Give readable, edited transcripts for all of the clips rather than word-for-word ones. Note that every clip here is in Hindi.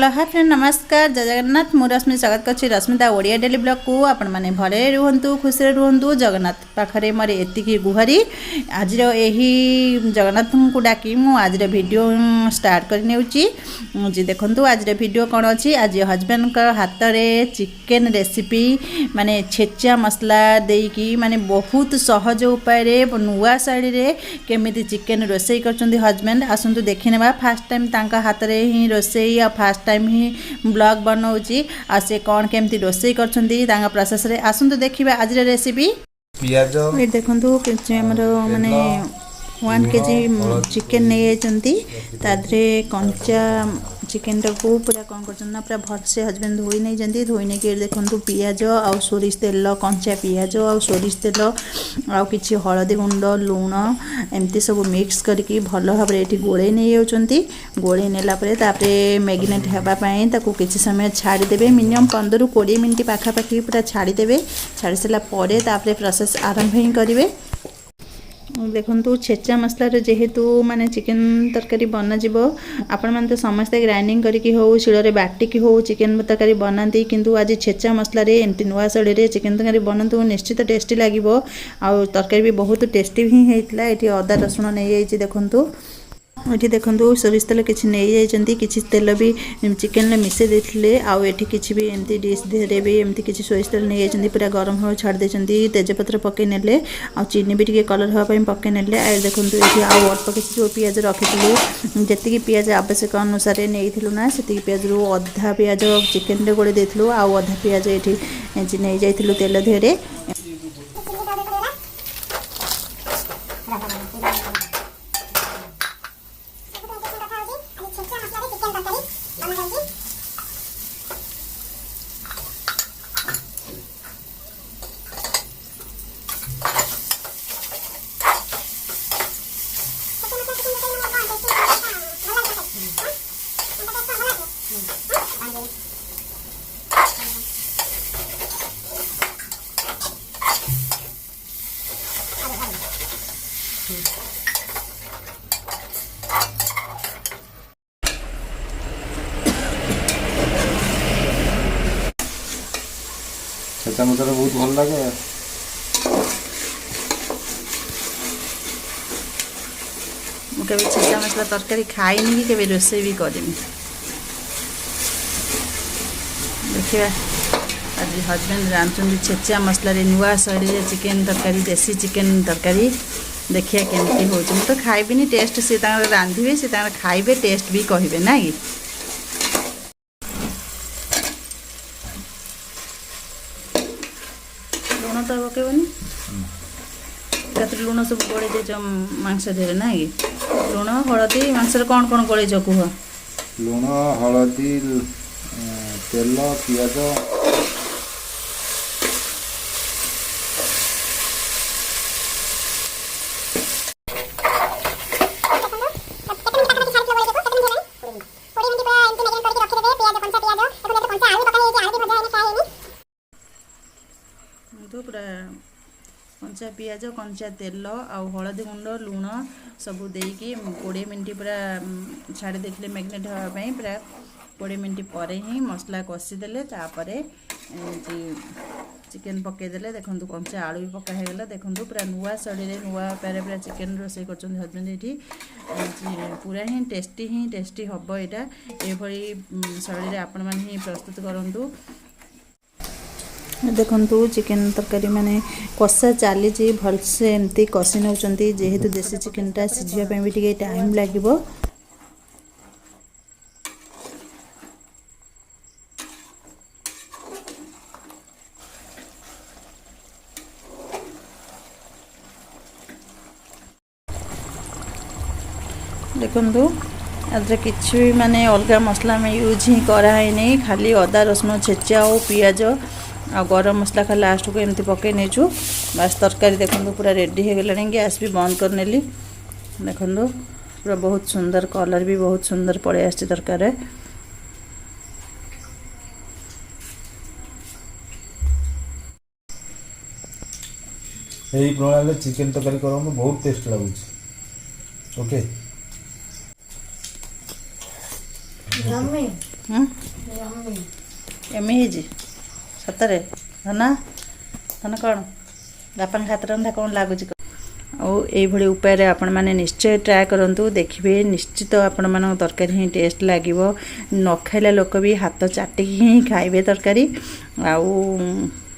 हेलो हाय फ्रेंड नमस्कार जय जगन्नाथ मु रश्मि स्वागत कर रश्मिता ओडिया डेली ब्लॉग को आपण मैंने भले रुहतु खुशी रुहतु जगन्नाथ पाखरे मोर एतिकी गुहारी आज यही जगन्नाथ को डाकी मु आज वीडियो स्टार्ट कर देखु आज वीडियो कौन अच्छी आज हजबैंड हाथ में चिकेन रेसिपी माने छेचा मसला देकी माने बहुत सहज उपाय नुआ शैली केमी चिकेन रोसई कर हजबैंड आसतु देखी ना फास्ट टाइम हाथ में ही रोसई फास्ट टाइम ही ब्लॉग बनाऊँगी आ से कौन केमती रोसई कर प्रोसेस रे आसतु देखिबा आज रेसिपी पियाज देखु माने 1 केजी चिकेन नहीं जाती कंचा चिकेन टाक पूरा कौन कर पूरा भलसे हजबैंड धोई नहीं जाती धोई नहीं कि देखो पियाज आ सोरिष तेल कंचा पियाज आ सोरिष तेल आ कि हलदी गुंड लुण एमती सब मिक्स करके भल भाव ये गोड़े नहीं जाती गोड़े नेलापर मैगिनेट होगापाई किसी समय छाड़ीदे मिनिमम 15-20 मिनट पाखापाखि पूरा छाड़ीदे छाड़ी सारापर प्रोसेस आरंभ ही करेंगे। देखु छेचा मसलार जेहेतु माने चिकेन तरकारी बनाଯିब आपण मैंने तो समस्ते ग्राइंडिंग करके हो शिଳରେ बाटिकी हो चिकेन तरकारी बनाती किंतु आज छेचा मसलार एमती नुआ शैली चिकेन तरकारी बनातु निश्चित टेस्टी लगे आउ तरकारी भी बहुत टेस्टी ही होता है। ये अदा रसुण नहीं जाइए देखु ये देखो सोरिष तेल किसी नहीं जाती किसी तेल भी चिकेन में मिसे देते आउ ये किसी भी एमती डिश धीरे भी एमती किसी सोरिष तेल नहीं जाती पूरा गरम हवा छाड़ देते तेजपत्र पकई ने आ चीनी भी टे कलर हाँपाई पकई ने देखो ये आउ अल्प किसी जो पियाज रखी जी पियाज आवश्यक अनुसार नहीं ना से पियाज रू अधा पियाज चिकेन रे गोड़े देलु आउ अधा पियाज ये नहीं जाइलु तेल धीरे छेचा मसला बहुत भल लगे मुझे छेचा मसला तरकारी खाईनी कि केबे रोसई भी करमी देखिए आज हजबैंड रांधुं छेचा मसला नुआ शैली चिकेन तरकारी देसी चिकेन तरकारी देखिए केमती हो तो खाइबिनी टेस्ट सी रांधे सी खाइबे टेस्ट भी कहे ना कि लुण तो पकेबनी लुण सब गोड़े देच मांस धीरे ना कि लुण हलदी मांस कौन कौन गोड़ेच कह लुण हलदी तेल पियाज पूरा कंचा पियाज कंचा तेल आउ हलदी गुंड लुण सब देकी 20 मिनट पूरा छाड़ी देते मैग्नेट हाँपाई पूरा 20 मिनट पर ही मसला कषिदेले चिकेन पकईदे देखो कंचा आलू भी पकाईगला देखो पूरा नुआ शैली नुआ उपाय पूरा चिकेन रोसई कर हजबैंड ये पूरा ही टेस्टी हम यहाँ ये शैली आपण मैंने प्रस्तुत करूँ। देखु चिकेन तरकारी माने कषा चली भलसे एमती कषि नौ जेहेतु देसी चिकेनटा सीझापी भी टे टाइम लगे देखु आज किसी भी माने अलग मसला में यूज ही कराई नहीं खाली अदा रसुण छेचा और पियाज आ गरम मसला खा लास्ट को एमती पकई नहींचु बास तरकारी देखो पूरा रेडी हो गलानी गैस भी बंद कर नेली देखो पूरा बहुत सुंदर कलर भी बहुत सुंदर पड़े आसी तरकारी यही प्रणाली चिकेन तरकारी करूँ बहुत टेस्ट लगुच ओके। ଏମି ହେଇଛି ସତରେ ଧନ ଧନ କ'ଣ ବାପାଙ୍କ ହାତ ରନ୍ଧା କ'ଣ ଲାଗୁଛି ଆଉ ଏଇଭଳି ଉପାୟରେ ଆପଣମାନେ ନିଶ୍ଚୟ ଟ୍ରାଏ କରନ୍ତୁ ଦେଖିବେ ନିଶ୍ଚିତ ଆପଣମାନଙ୍କ ତରକାରୀ ହିଁ ଟେଷ୍ଟ ଲାଗିବ ନ ଖାଇଲା ଲୋକ ବି ହାତ ଚାଟିକି ହିଁ ଖାଇବେ ତରକାରୀ ଆଉ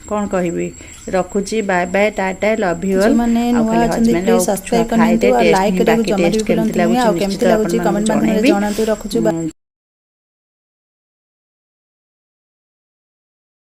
କ'ଣ କହିବି ରଖୁଛି bye bye tata love you all ମାନେ ନୂଆ ଅଛନ୍ତି ପ୍ଲିଜ ସବସ୍କ୍ରାଇବ କରନ୍ତୁ ଆଉ ଲାଇକ୍ କରିବାକୁ ଜମା ବି ଭୁଲନ୍ତୁନି ଆଉ କେମିତି ଲାଗୁଛି କମେଣ୍ଟ ମାଧ୍ୟମରେ ଜଣାନ୍ତୁ ରଖୁଛୁ।